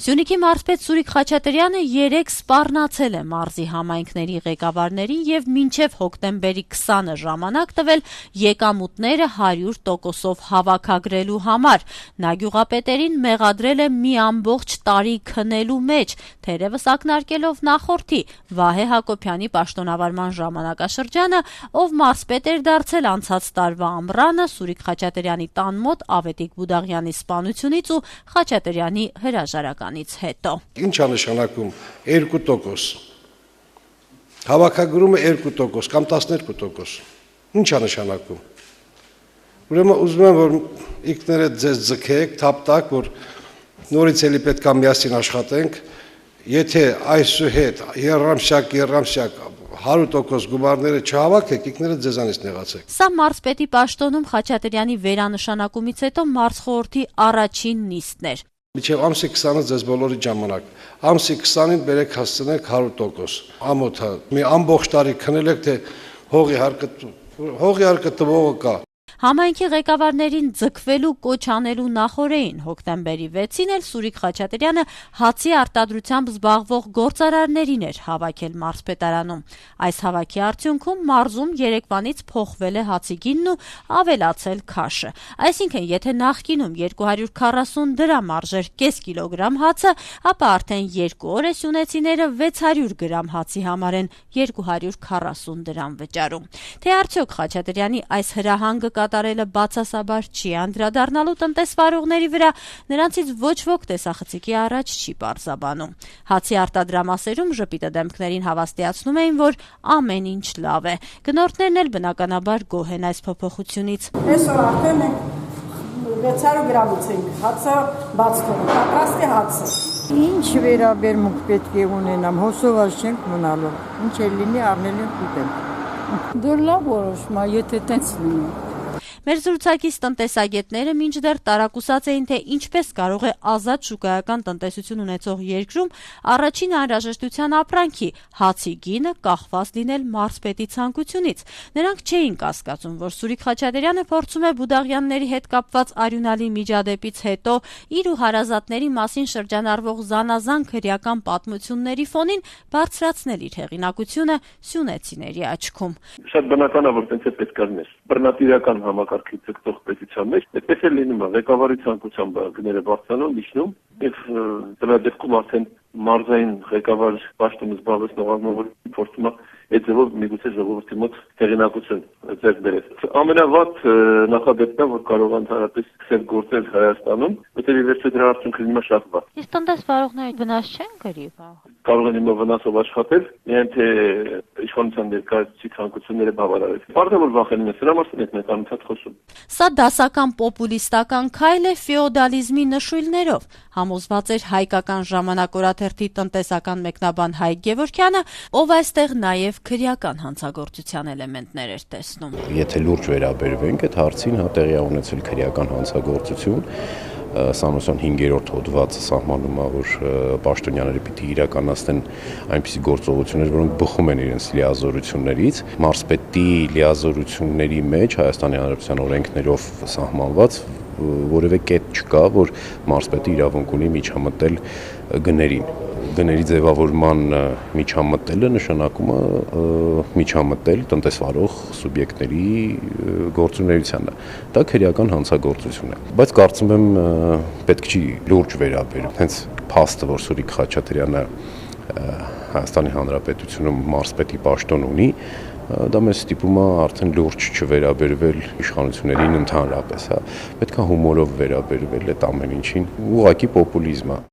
Սյունիքի մարզպետ Սուրիկ Խաչատրյանը 3 սպառնացել է մարզի համայնքների ղեկավարներին եւ մինչեւ հոկտեմբերի 20-ը ժամանակ տվել եկամուտները 100%-ով հավաքագրելու համար։ Նա գյուղապետերին մեղադրել է մի ամբողջ տարի քնելու մեջ, թերևս ակնարկելով նախորդի Վահե Հակոբյանի պաշտոնավարման ժամանակաշրջանը, ով մարզպետ էր դարձել անցած տարվա ամռանը Սուրիկ Խաչատրյանի տան մոտ Ավետիք Բուդաղյանի սպանությունից ու Խաչատրյանի հրաժարականից հետո։ Ինչ է նշանակում 2%, հավաքագրումը 2% կամ 12%, ինչ է նշանակում։ Ուրեմն ուզում եմ, որ ինքներդ ձեզ ձգեք, թափտակ, որ նորից էլի պետք է միասին աշխատենք, եթե այսուհետ երամսյակ 100% գումարները չհավաքեք, ինքներդ ձեզանից նեղացեք։ Սա մարզպետի պաշտոնում Խաչատրյանի վերանշանակումից հետո մարզխորհրդի առաջին նիստն էր։ Մինչև ամսի 20-ը ձեզ բոլորի ժամանակ։ Ամսի 20-ին բերեք հասցնեք 100%։ Ամոթը մի ամբողջ տարի քնել եք, թե հողի հարկը տվողը կա։ Համայնքի ղեկավարներին ձգվելու կոչ անելու նախօրեին հոկտեմբերի 6-ին էլ Սուրիկ Խաչատրյանը հացի արտադրությամբ զբաղվող գործարարներին էր հավաքել մարզպետարանում։ Այս հավաքի արդյունքում մարզում երեկվանից փոխվել է հացի գինն ու ավելացել քաշը։ Այսինքն, եթե նախկինում 240 դրամ արժեր կես կիլոգրամ հացը, ապա արդեն 2 օր է սյունեցիները 600 գրամ հացի համար են 240 դրամ վճարում։ Թե արդյոք Խաչատրյանի այս հրահանգը կատարելը բացասաբար չի անդրադառնալու տնտեսվարողների վրա, նրանցից ոչ ոք տեսախցիկի առաջ չի պարզաբանում։ Հացի արտադրամասերում ժպիտը դեմքներին հավաստիացնում էին, որ ամեն ինչ լավ է։ Գնորդներն էլ բնականաբար գոհ են այս փոփոխությունից։ Այսօր արդեն 600 գրամից ենք հացը բաց թողել, պատրաստ է հացը։ Ինչ վերաբերմունք պետք է ունենամ, հոսոված չենք մնալու, ինչ էլ լինի առնել ենք ուտենք։ Դե լավ որոշում է, եթե տենց լինի։ Մեր զրուցակից տնտեսագետները մինչդեռ տարակուսած էին, թե ինչպես կարող է ազատ շուկայական տնտեսություն ունեցող երկրում առաջին անհրաժեշտության ապրանքի հացի գինը կախված լինել մարզպետի ցանկությունից։ Նրանք չէին կասկածում, որ Սուրիկ Խաչատրյանը փորձում է Բուդաղյանների հետ կապված արյունալի միջադեպից հետո իր ու հարազատների մասին շրջանառվող զանազան քրեական պատմությունների ֆոնին բարձրացնել իր հեղինակությունը սյունեցիների աչքում։ Շատ բնական է, որ տենց է պետք է բռնատիրական համակարգի ձգտող պետության մեջ, այդպես էլ լինում է, ղեկավարի ցանկությամբ գները բարձրանում, իջնում, եւ դրա դեպքում արդեն մարզային ղեկավար պաշտոնը զբաղեցնող անձնավորը փորձում է այդ ձևով միգուցե ժողովրդի մոտ հեղինակություն ձեռք բերել։ Ամենավատ նախադեպն է, որ կարող է ընդհանրապես սկսել գործել Հայաստանում, որտեղ ի վերջո դրա արդյունքը լինում է շատ վատ։ Իսկ տնտեսվարողները վնաս չեն կրի։ Կարող են հիմա վնասով աշխատել, միայն թե իշխանության ներկայացուցիչ ցանկությունները բավարարել։ Պարզ է, որ վախենում են, սրա մասին ենք մենք անընդհատ խոսում։ Սա դասական պոպուլիստական քայլ է ֆեոդալիզմի նշույլներով, համոզված էր հայկական ժամանակ օրաթերթի տնտեսական մեկնաբան Հայկ Գևորգյանը, ով այստեղ նաև քրեական հանցագործության էլեմենտներ էր տեսնում։ Եթե լուրջ վերաբերվենք այդ հարցին, տեղի է ունեցել քրեական հանցագործություն, Սանոսյան 5-րդ հոդվածը սահմանում է, որ պաշտոնյաները պիտի իրականացնեն այնպիսի գործողություններ, որոնք բխում են իրենց լիազորություններից։ Մարզպետի լիազորությունների մեջ Հայաստանի Հանրապետության օրենքներով սահմանված որևէ կետ չկա, որ մարզպետը իրավունք ունի միջամտել գներին։ Գների ձևավորման միջամտելը նշանակում է միջամտել տնտեսվարող սուբյեկտների գործունեությանը։ Դա քրեական հանցագործություն է։ Բայց կարծում եմ պետք չի լուրջ վերաբերել։ Հենց փաստը, որ Սուրիկ Խաչատրյանը Հայաստանի Հանրապետությունում մարզպետի պաշտոն ունի, դա մեզ ստիպում է արդեն լուրջ չվերաբերվել իշխանություններին ընդհանրապես, հա։ Պետք է հումորով վերաբերվել այդ ամեն ինչին, ուղղակի պոպուլիզմ է։